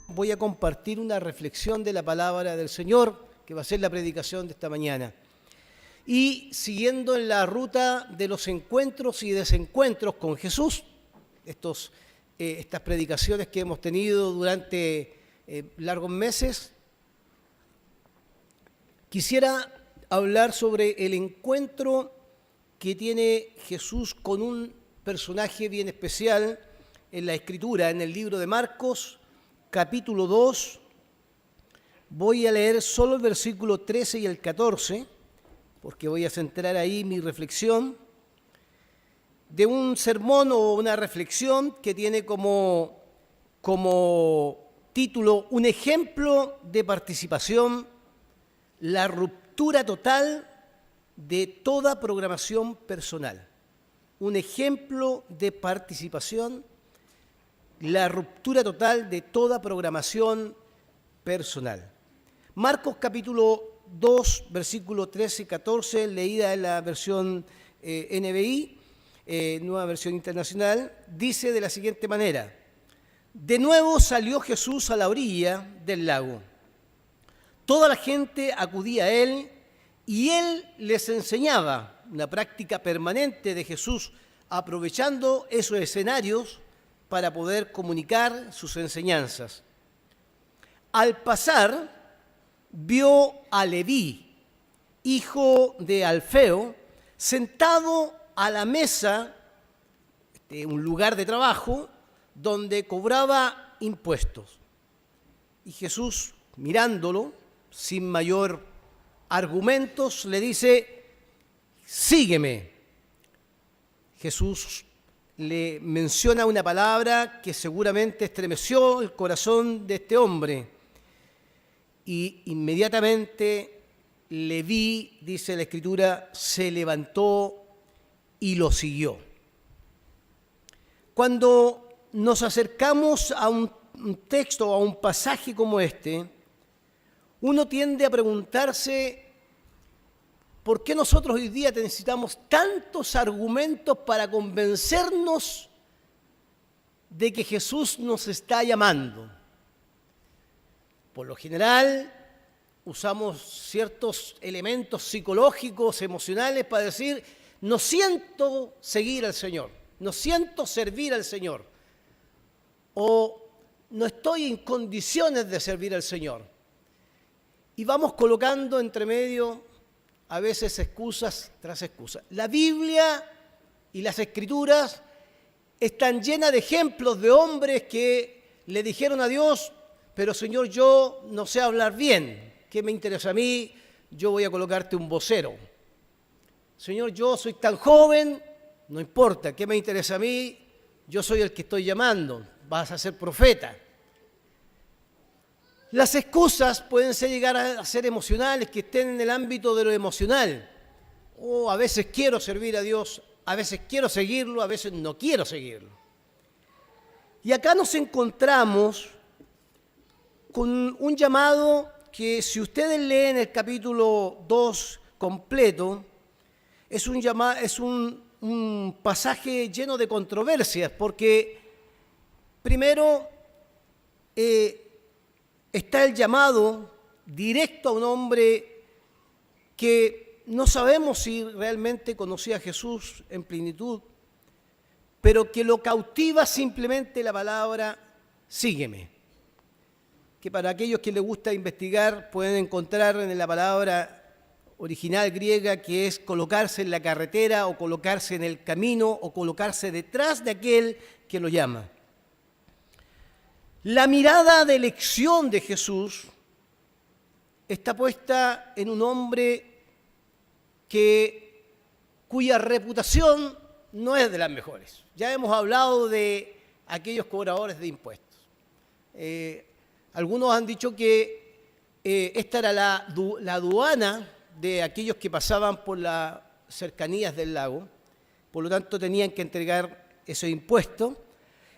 Voy a compartir una reflexión de la palabra del Señor, que va a ser la predicación de esta mañana. Y siguiendo en la ruta de los encuentros y desencuentros con Jesús, estas predicaciones que hemos tenido durante largos meses, quisiera hablar sobre el encuentro que tiene Jesús con un personaje bien especial en la Escritura, en el libro de Marcos, capítulo 2, voy a leer solo el versículo 13 y el 14, porque voy a centrar ahí mi reflexión, de un sermón o una reflexión que tiene como título un ejemplo de participación, la ruptura total de toda programación personal. Un ejemplo de participación, la ruptura total de toda programación personal. Marcos capítulo 2, versículo 13 y 14, leída en la versión NBI, nueva versión internacional, dice de la siguiente manera: de nuevo salió Jesús a la orilla del lago. Toda la gente acudía a él y él les enseñaba, una práctica permanente de Jesús, aprovechando esos escenarios para poder comunicar sus enseñanzas. Al pasar, vio a Leví, hijo de Alfeo, sentado a la mesa, un lugar de trabajo, donde cobraba impuestos. Y Jesús, mirándolo, sin mayor argumentos, le dice: sígueme. Jesús le menciona una palabra que seguramente estremeció el corazón de este hombre. Y inmediatamente Leví, dice la Escritura, se levantó y lo siguió. Cuando nos acercamos a un texto, a un pasaje como este, uno tiende a preguntarse: ¿por qué nosotros hoy día necesitamos tantos argumentos para convencernos de que Jesús nos está llamando? Por lo general, usamos ciertos elementos psicológicos, emocionales, para decir: no siento seguir al Señor, no siento servir al Señor, o no estoy en condiciones de servir al Señor. Y vamos colocando entre medio a veces excusas tras excusas. La Biblia y las Escrituras están llenas de ejemplos de hombres que le dijeron a Dios: pero Señor, yo no sé hablar bien, ¿qué me interesa a mí? Yo voy a colocarte un vocero. Señor, yo soy tan joven, no importa, ¿qué me interesa a mí? Yo soy el que estoy llamando, vas a ser profeta. Las excusas pueden llegar a ser emocionales, que estén en el ámbito de lo emocional. A veces quiero servir a Dios, a veces quiero seguirlo, a veces no quiero seguirlo. Y acá nos encontramos con un llamado que, si ustedes leen el capítulo 2 completo, es un pasaje lleno de controversias, porque primero está el llamado directo a un hombre que no sabemos si realmente conocía a Jesús en plenitud, pero que lo cautiva simplemente la palabra: sígueme. Que para aquellos que les gusta investigar pueden encontrar en la palabra original griega, que es colocarse en la carretera o colocarse en el camino o colocarse detrás de aquel que lo llama. La mirada de elección de Jesús está puesta en un hombre cuya reputación no es de las mejores. Ya hemos hablado de aquellos cobradores de impuestos. Algunos han dicho que esta era la aduana de aquellos que pasaban por las cercanías del lago, por lo tanto tenían que entregar ese impuesto.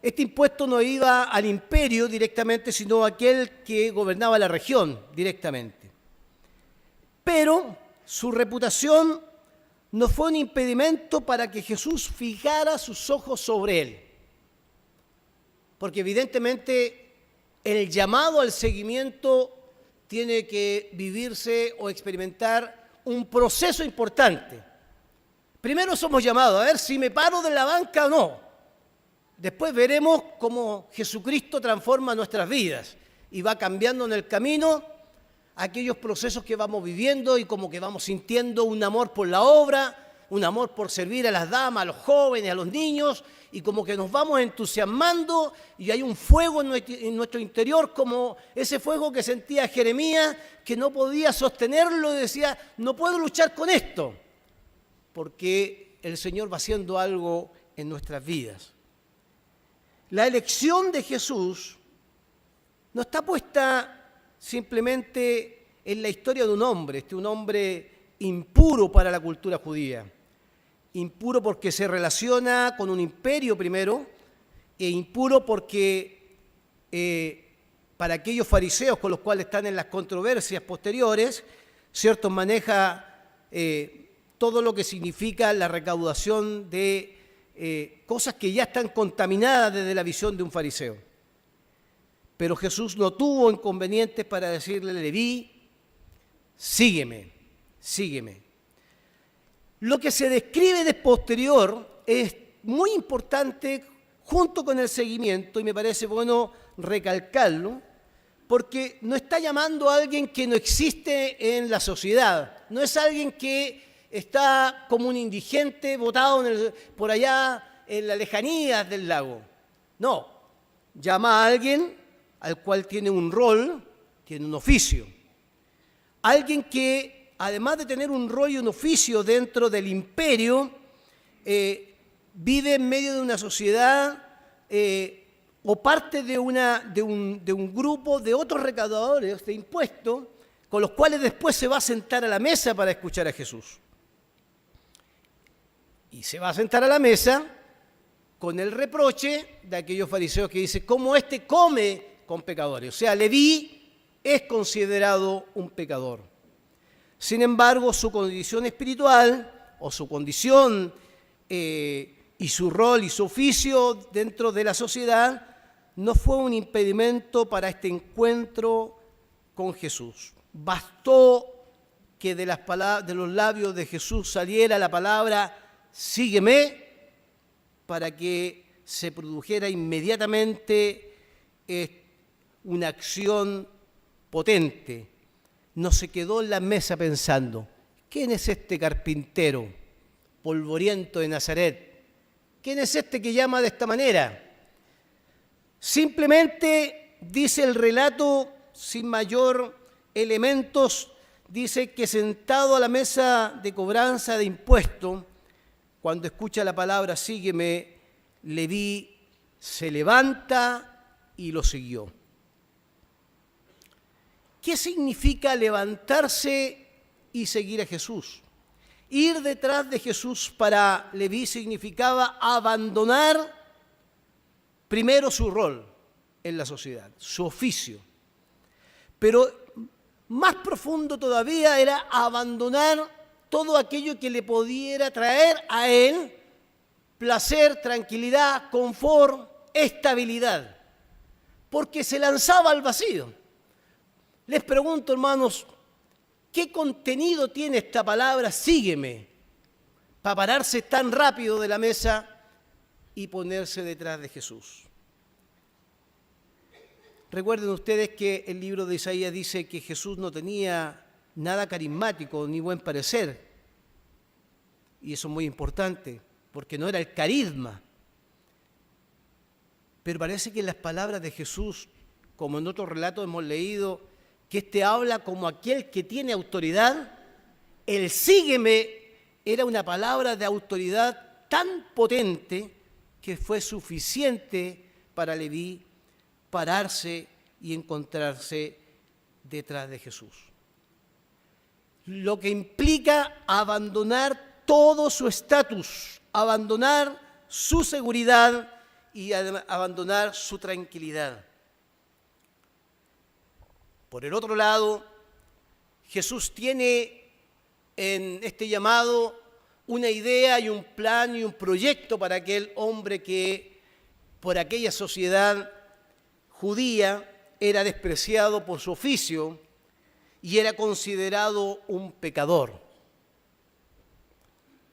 Este impuesto no iba al imperio directamente, sino a aquel que gobernaba la región directamente. Pero su reputación no fue un impedimento para que Jesús fijara sus ojos sobre él. porque evidentemente el llamado al seguimiento tiene que vivirse o experimentar un proceso importante. Primero somos llamados a ver si me paro de la banca o no. Después veremos cómo Jesucristo transforma nuestras vidas y va cambiando en el camino aquellos procesos que vamos viviendo y como que vamos sintiendo un amor por la obra, un amor por servir a las damas, a los jóvenes, a los niños, y como que nos vamos entusiasmando y hay un fuego en nuestro interior, como ese fuego que sentía Jeremías, que no podía sostenerlo y decía, no puedo luchar con esto, porque el Señor va haciendo algo en nuestras vidas. La elección de Jesús no está puesta simplemente en la historia de un hombre impuro para la cultura judía. Impuro porque se relaciona con un imperio primero, e impuro porque para aquellos fariseos con los cuales están en las controversias posteriores, ¿cierto?, maneja todo lo que significa la recaudación de cosas que ya están contaminadas desde la visión de un fariseo. Pero Jesús no tuvo inconvenientes para decirle, Leví, sígueme, sígueme. Lo que se describe de posterior es muy importante junto con el seguimiento, y me parece bueno recalcarlo, porque no está llamando a alguien que no existe en la sociedad, no es alguien que está como un indigente botado por allá en las lejanías del lago. No, llama a alguien al cual tiene un rol, tiene un oficio. Alguien que, además de tener un rol y un oficio dentro del imperio, vive en medio de una sociedad o parte de un grupo de otros recaudadores de impuestos con los cuales después se va a sentar a la mesa para escuchar a Jesús. Y se va a sentar a la mesa con el reproche de aquellos fariseos que dicen, ¿cómo éste come con pecadores? O sea, Leví es considerado un pecador. Sin embargo, su condición espiritual o su condición y su rol y su oficio dentro de la sociedad no fue un impedimento para este encuentro con Jesús. Bastó que de los labios de Jesús saliera la palabra sígueme para que se produjera inmediatamente una acción potente. No se quedó en la mesa pensando, ¿quién es este carpintero polvoriento de Nazaret? ¿Quién es este que llama de esta manera? Simplemente dice el relato, sin mayor elementos, dice que sentado a la mesa de cobranza de impuestos, cuando escucha la palabra sígueme, Leví se levanta y lo siguió. ¿Qué significa levantarse y seguir a Jesús? Ir detrás de Jesús para Leví significaba abandonar primero su rol en la sociedad, su oficio. Pero más profundo todavía era abandonar todo aquello que le pudiera traer a él placer, tranquilidad, confort, estabilidad, porque se lanzaba al vacío. Les pregunto, hermanos, ¿qué contenido tiene esta palabra sígueme para pararse tan rápido de la mesa y ponerse detrás de Jesús? Recuerden ustedes que el libro de Isaías dice que Jesús no tenía nada carismático ni buen parecer. Y eso es muy importante, porque no era el carisma. Pero parece que en las palabras de Jesús, como en otros relatos hemos leído, que éste habla como aquel que tiene autoridad, el sígueme era una palabra de autoridad tan potente que fue suficiente para Leví pararse y encontrarse detrás de Jesús. Lo que implica abandonar todo su estatus, abandonar su seguridad y abandonar su tranquilidad. Por el otro lado, Jesús tiene en este llamado una idea y un plan y un proyecto para aquel hombre que por aquella sociedad judía, era despreciado por su oficio y era considerado un pecador.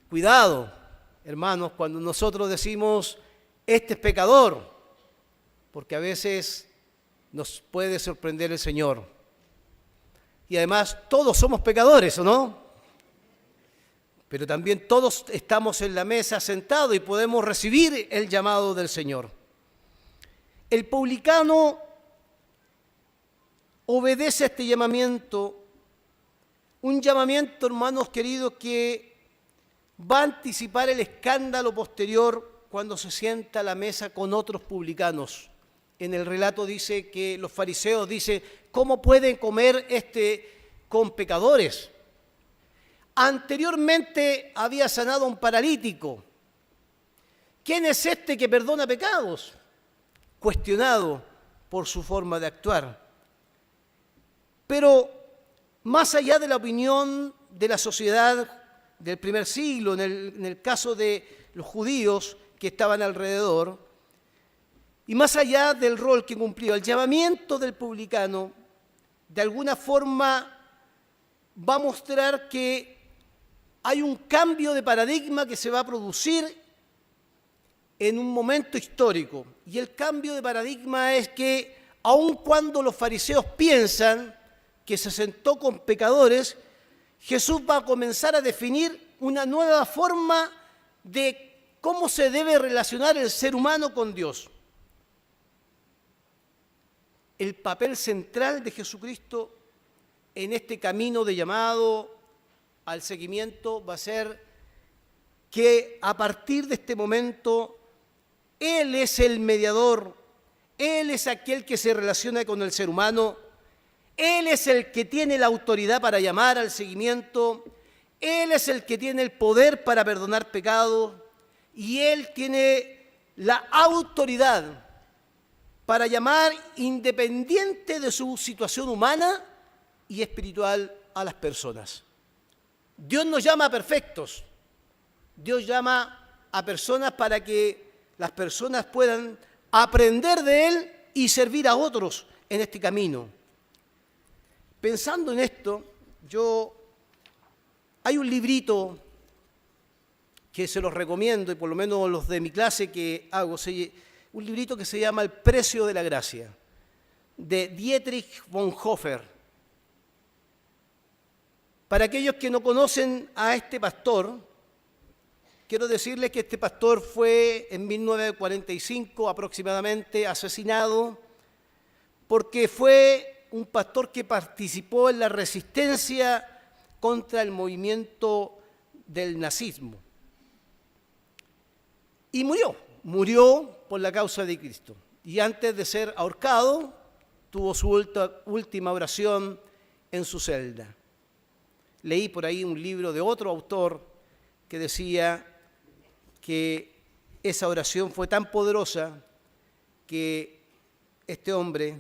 Cuidado, hermanos, cuando nosotros decimos, este es pecador, porque a veces nos puede sorprender el Señor. Y además, todos somos pecadores, ¿o no? Pero también todos estamos en la mesa sentados y podemos recibir el llamado del Señor. El publicano obedece a este llamamiento, un llamamiento, hermanos queridos, que va a anticipar el escándalo posterior cuando se sienta a la mesa con otros publicanos. En el relato dice que los fariseos dicen, ¿cómo pueden comer con pecadores? Anteriormente había sanado a un paralítico. ¿Quién es este que perdona pecados? Cuestionado por su forma de actuar. Pero más allá de la opinión de la sociedad del primer siglo, en el caso de los judíos que estaban alrededor, y más allá del rol que cumplía, el llamamiento del publicano, de alguna forma va a mostrar que hay un cambio de paradigma que se va a producir en un momento histórico. Y el cambio de paradigma es que, aun cuando los fariseos piensan que se sentó con pecadores, Jesús va a comenzar a definir una nueva forma de cómo se debe relacionar el ser humano con Dios. El papel central de Jesucristo en este camino de llamado al seguimiento va a ser que a partir de este momento Él es el mediador, Él es aquel que se relaciona con el ser humano, Él es el que tiene la autoridad para llamar al seguimiento, Él es el que tiene el poder para perdonar pecados y Él tiene la autoridad para llamar independiente de su situación humana y espiritual a las personas. Dios nos llama a perfectos, Dios llama a personas para que las personas puedan aprender de Él y servir a otros en este camino. Pensando en esto, hay un librito que se los recomiendo, y por lo menos los de mi clase que hago, un librito que se llama El precio de la gracia, de Dietrich Bonhoeffer. Para aquellos que no conocen a este pastor, quiero decirles que este pastor fue en 1945 aproximadamente asesinado porque fue un pastor que participó en la resistencia contra el movimiento del nazismo. Y murió por la causa de Cristo. Y antes de ser ahorcado, tuvo su última oración en su celda. Leí por ahí un libro de otro autor que decía que esa oración fue tan poderosa que este hombre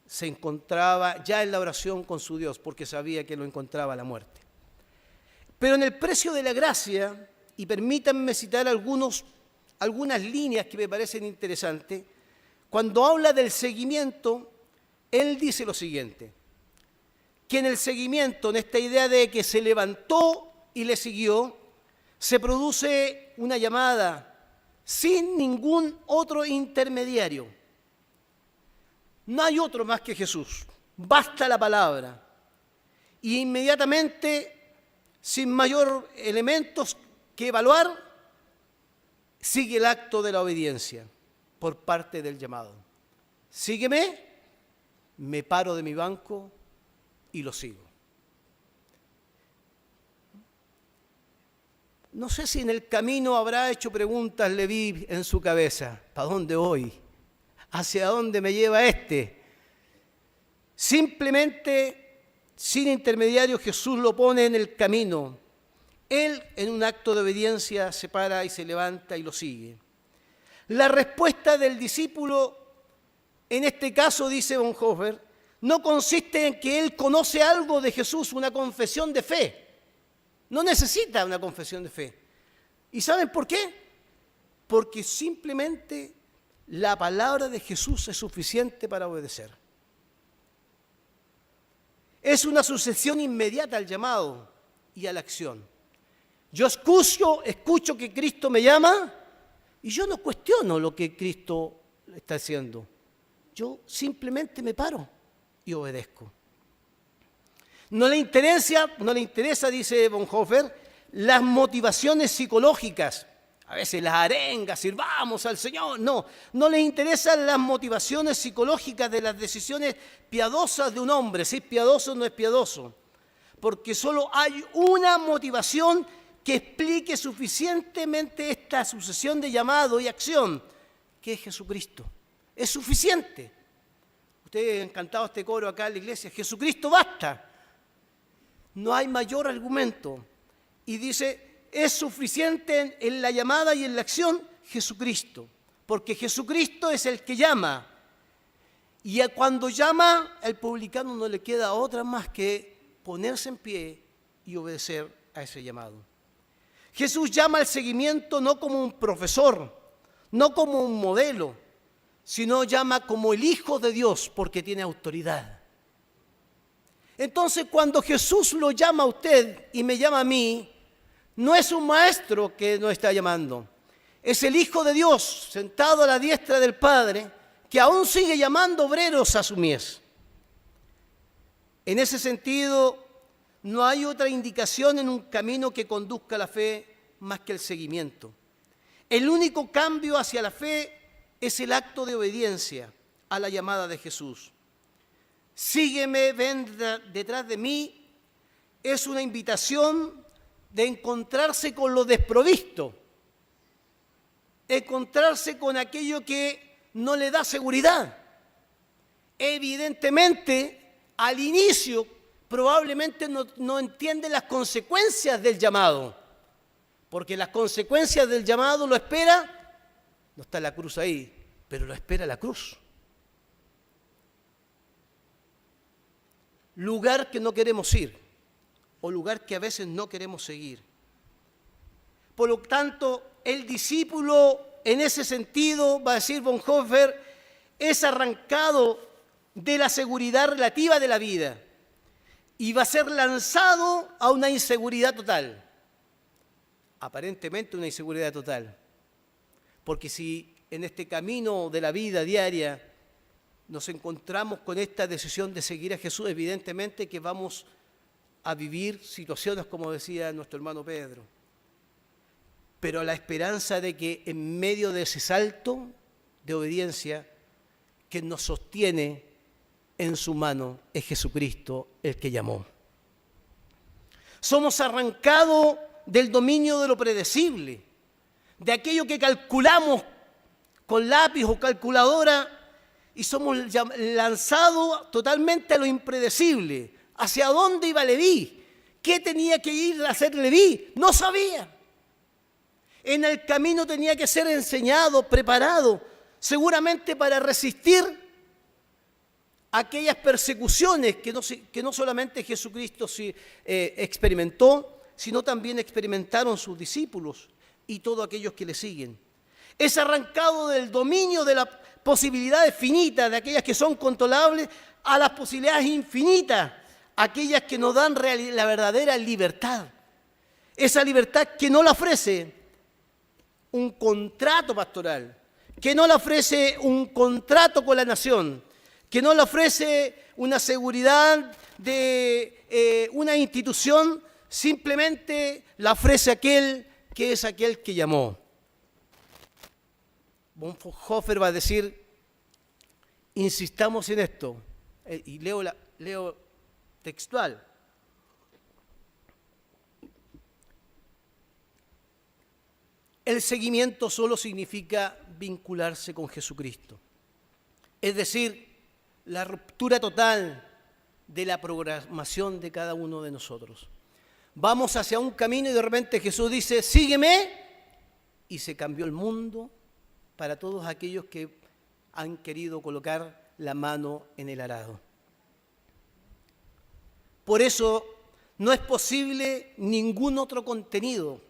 se encontraba ya en la oración con su Dios porque sabía que lo encontraba a la muerte. Pero en el precio de la gracia, y permítanme citar algunas líneas que me parecen interesantes, cuando habla del seguimiento, él dice lo siguiente, que en el seguimiento, en esta idea de que se levantó y le siguió, se produce una llamada sin ningún otro intermediario. No hay otro más que Jesús, basta la palabra. Y inmediatamente, sin mayor elementos que evaluar, sigue el acto de la obediencia por parte del llamado. Sígueme, me paro de mi banco y lo sigo. No sé si en el camino habrá hecho preguntas Leví en su cabeza. ¿Para dónde voy? ¿Hacia dónde me lleva este? Simplemente, sin intermediario, Jesús lo pone en el camino. Él, en un acto de obediencia, se para y se levanta y lo sigue. La respuesta del discípulo, en este caso, dice Bonhoeffer, no consiste en que él conoce algo de Jesús, una confesión de fe. No necesita una confesión de fe. ¿Y saben por qué? Porque simplemente la palabra de Jesús es suficiente para obedecer. Es una sucesión inmediata al llamado y a la acción. Yo escucho que Cristo me llama y yo no cuestiono lo que Cristo está haciendo. Yo simplemente me paro y obedezco. No le interesa, dice Bonhoeffer, las motivaciones psicológicas. A veces las arengas, sirvamos al Señor. No les interesan las motivaciones psicológicas de las decisiones piadosas de un hombre, si es piadoso o no es piadoso. Porque solo hay una motivación que explique suficientemente esta sucesión de llamado y acción, que es Jesucristo. Es suficiente. Ustedes han cantado este coro acá en la iglesia, Jesucristo basta. No hay mayor argumento. Y dice, es suficiente en la llamada y en la acción Jesucristo, porque Jesucristo es el que llama. Y cuando llama, al publicano no le queda otra más que ponerse en pie y obedecer a ese llamado. Jesús llama al seguimiento no como un profesor, no como un modelo, sino llama como el Hijo de Dios, porque tiene autoridad. Entonces, cuando Jesús lo llama a usted y me llama a mí, no es un maestro que nos está llamando, es el Hijo de Dios sentado a la diestra del Padre, que aún sigue llamando obreros a su mies. En ese sentido, no hay otra indicación en un camino que conduzca a la fe más que el seguimiento. El único cambio hacia la fe es el acto de obediencia a la llamada de Jesús. Sígueme, ven detrás de mí, es una invitación de encontrarse con lo desprovisto, encontrarse con aquello que no le da seguridad. Evidentemente, al inicio probablemente no entiende las consecuencias del llamado, porque las consecuencias del llamado lo espera, no está la cruz ahí, pero lo espera la cruz. Lugar que no queremos ir, o lugar que a veces no queremos seguir. Por lo tanto, el discípulo, en ese sentido, va a decir Bonhoeffer, es arrancado de la seguridad relativa de la vida y va a ser lanzado a una inseguridad total. Aparentemente una inseguridad total. Porque si en este camino de la vida diaria nos encontramos con esta decisión de seguir a Jesús, evidentemente que vamos a vivir situaciones como decía nuestro hermano Pedro. Pero la esperanza de que en medio de ese salto de obediencia que nos sostiene en su mano es Jesucristo el que llamó. Somos arrancados del dominio de lo predecible, de aquello que calculamos con lápiz o calculadora y somos lanzados totalmente a lo impredecible. ¿Hacia dónde iba Leví? ¿Qué tenía que ir a hacer Leví? No sabía. En el camino tenía que ser enseñado, preparado, seguramente para resistir aquellas persecuciones que no solamente Jesucristo experimentó, sino también experimentaron sus discípulos y todos aquellos que le siguen. Es arrancado del dominio de las posibilidades finitas, de aquellas que son controlables, a las posibilidades infinitas, aquellas que nos dan la verdadera libertad. Esa libertad que no la ofrece un contrato pastoral, que no le ofrece un contrato con la nación, que no le ofrece una seguridad de una institución, simplemente la ofrece aquel que es aquel que llamó. Bonhoeffer va a decir, insistamos en esto, y leo textual. El seguimiento solo significa vincularse con Jesucristo. Es decir, la ruptura total de la programación de cada uno de nosotros. Vamos hacia un camino y de repente Jesús dice, sígueme, y se cambió el mundo para todos aquellos que han querido colocar la mano en el arado. Por eso no es posible ningún otro contenido,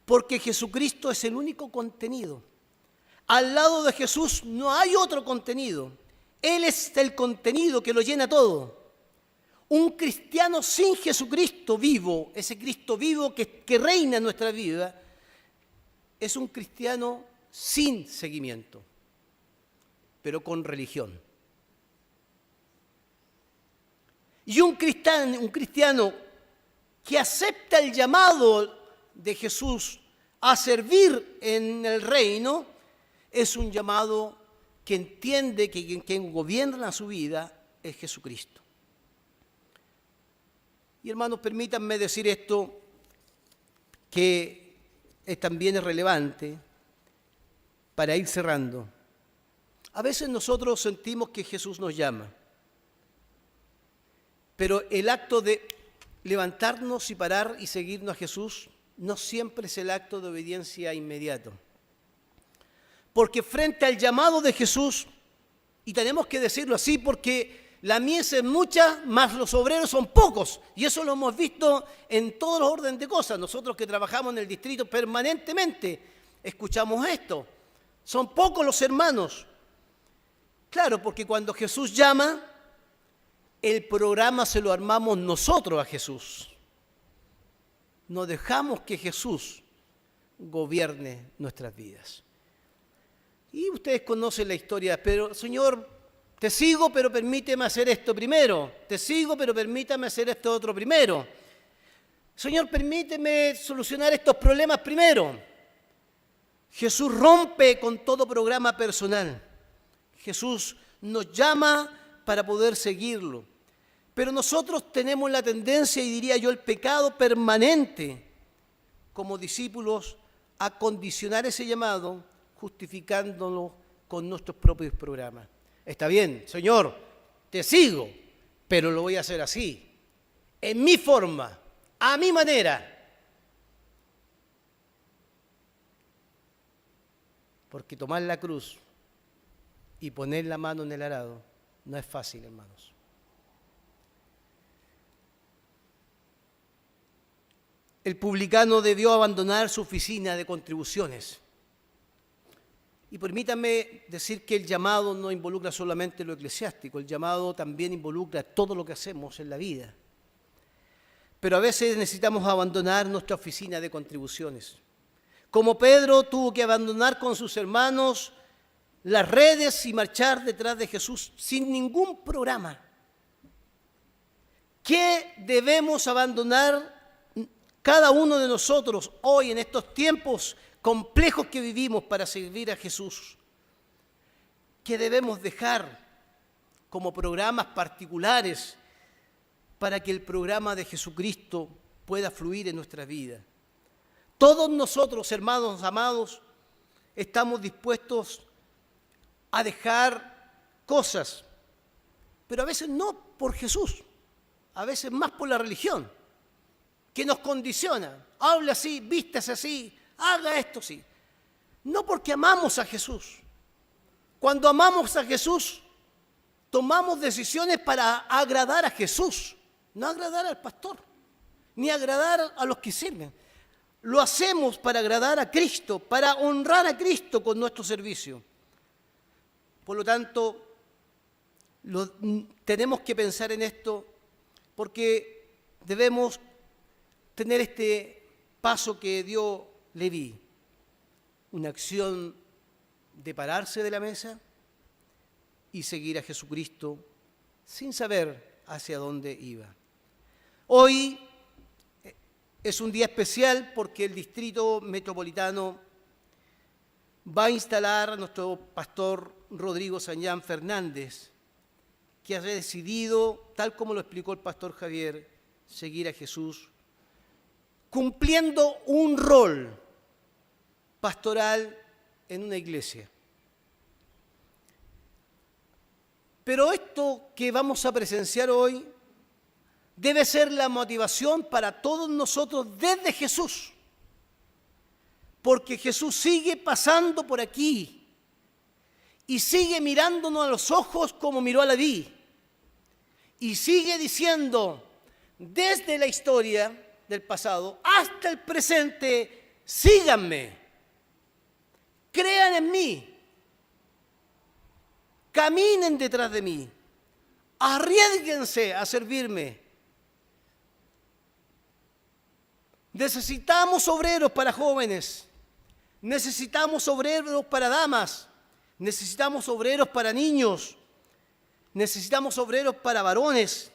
porque Jesucristo es el único contenido. Al lado de Jesús no hay otro contenido. Él es el contenido que lo llena todo. Un cristiano sin Jesucristo vivo, ese Cristo vivo que reina en nuestra vida, es un cristiano sin seguimiento, pero con religión. Y un cristiano que acepta el llamado de Jesús a servir en el reino, es un llamado que entiende que quien gobierna su vida es Jesucristo. Y hermanos, permítanme decir esto, que también es relevante para ir cerrando. A veces nosotros sentimos que Jesús nos llama, pero el acto de levantarnos y parar y seguirnos a Jesús no siempre es el acto de obediencia inmediato. Porque frente al llamado de Jesús, y tenemos que decirlo así porque la mies es mucha, más los obreros son pocos. Y eso lo hemos visto en todos los órdenes de cosas. Nosotros que trabajamos en el distrito permanentemente escuchamos esto. Son pocos los hermanos. Claro, porque cuando Jesús llama, el programa se lo armamos nosotros a Jesús. No dejamos que Jesús gobierne nuestras vidas. Y ustedes conocen la historia, pero Señor, te sigo, pero permíteme hacer esto primero. Te sigo, pero permítame hacer esto otro primero. Señor, permíteme solucionar estos problemas primero. Jesús rompe con todo programa personal. Jesús nos llama para poder seguirlo. Pero nosotros tenemos la tendencia, y diría yo el pecado permanente, como discípulos, a condicionar ese llamado, justificándolo con nuestros propios programas. Está bien, Señor, te sigo, pero lo voy a hacer así, en mi forma, a mi manera. Porque tomar la cruz y poner la mano en el arado no es fácil, hermanos. El publicano debió abandonar su oficina de contribuciones. Y permítanme decir que el llamado no involucra solamente lo eclesiástico, el llamado también involucra todo lo que hacemos en la vida. Pero a veces necesitamos abandonar nuestra oficina de contribuciones. Como Pedro tuvo que abandonar con sus hermanos las redes y marchar detrás de Jesús sin ningún programa. ¿Qué debemos abandonar cada uno de nosotros hoy en estos tiempos complejos que vivimos para servir a Jesús? ¿Qué debemos dejar como programas particulares para que el programa de Jesucristo pueda fluir en nuestra vida? Todos nosotros, hermanos amados, estamos dispuestos a dejar cosas, pero a veces no por Jesús, a veces más por la religión, que nos condiciona. Habla así, vístase así, haga esto así. No porque amamos a Jesús. Cuando amamos a Jesús, tomamos decisiones para agradar a Jesús, no agradar al pastor, ni agradar a los que sirven. Lo hacemos para agradar a Cristo, para honrar a Cristo con nuestro servicio. Por lo tanto, tenemos que pensar en esto porque debemos tener este paso que dio Leví, una acción de pararse de la mesa y seguir a Jesucristo sin saber hacia dónde iba. Hoy es un día especial porque el Distrito Metropolitano va a instalar a nuestro pastor Rodrigo Sañán Fernández, que ha decidido, tal como lo explicó el pastor Javier, seguir a Jesús, cumpliendo un rol pastoral en una iglesia. Pero esto que vamos a presenciar hoy debe ser la motivación para todos nosotros desde Jesús, porque Jesús sigue pasando por aquí y sigue mirándonos a los ojos como miró a Leví y sigue diciendo desde la historia del pasado hasta el presente: síganme, crean en mí, caminen detrás de mí, arriésguense a servirme. Necesitamos obreros para jóvenes, necesitamos obreros para damas, necesitamos obreros para niños, necesitamos obreros para varones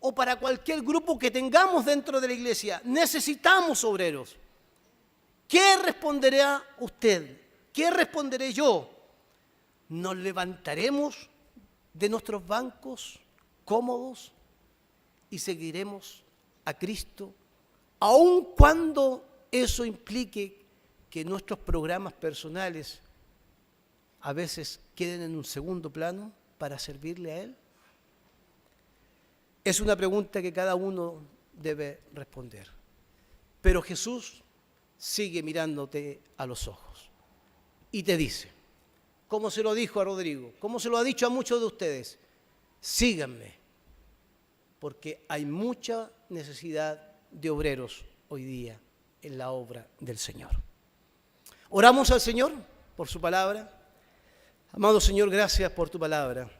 o para cualquier grupo que tengamos dentro de la iglesia. Necesitamos obreros. ¿Qué responderá usted? ¿Qué responderé yo? ¿Nos levantaremos de nuestros bancos cómodos y seguiremos a Cristo, aun cuando eso implique que nuestros programas personales a veces queden en un segundo plano para servirle a Él? Es una pregunta que cada uno debe responder. Pero Jesús sigue mirándote a los ojos y te dice, como se lo dijo a Rodrigo, como se lo ha dicho a muchos de ustedes, síganme, porque hay mucha necesidad de obreros hoy día en la obra del Señor. Oramos al Señor por su palabra. Amado Señor, gracias por tu palabra.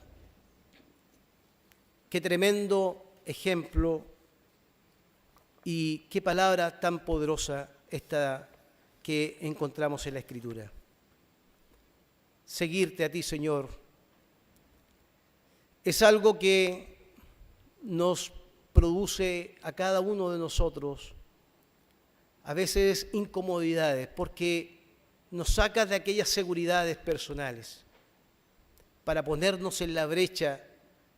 Qué tremendo ejemplo y qué palabra tan poderosa esta que encontramos en la Escritura. Seguirte a ti, Señor, es algo que nos produce a cada uno de nosotros a veces incomodidades, porque nos saca de aquellas seguridades personales para ponernos en la brecha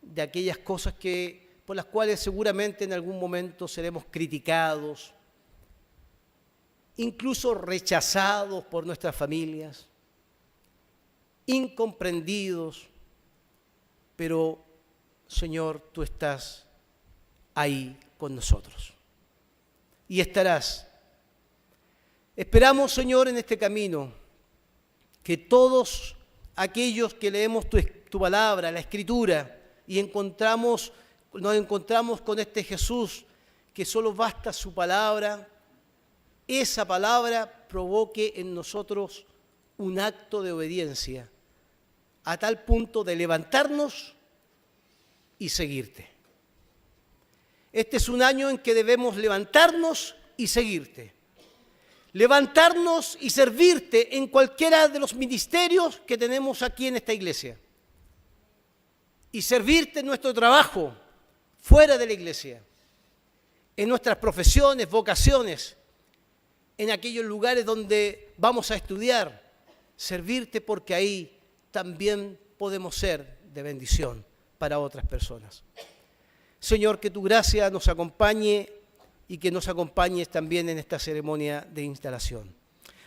de aquellas cosas por las cuales seguramente en algún momento seremos criticados, incluso rechazados por nuestras familias, incomprendidos, pero Señor, tú estás ahí con nosotros y estarás. Esperamos, Señor, en este camino que todos aquellos que leemos tu palabra, la Escritura, y nos encontramos con este Jesús que solo basta su palabra, esa palabra provoque en nosotros un acto de obediencia a tal punto de levantarnos y seguirte. Este es un año en que debemos levantarnos y seguirte. Levantarnos y servirte en cualquiera de los ministerios que tenemos aquí en esta iglesia. Y servirte en nuestro trabajo, fuera de la iglesia, en nuestras profesiones, vocaciones, en aquellos lugares donde vamos a estudiar. Servirte porque ahí también podemos ser de bendición para otras personas. Señor, que tu gracia nos acompañe y que nos acompañes también en esta ceremonia de instalación.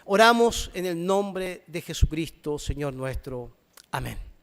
Oramos en el nombre de Jesucristo, Señor nuestro. Amén.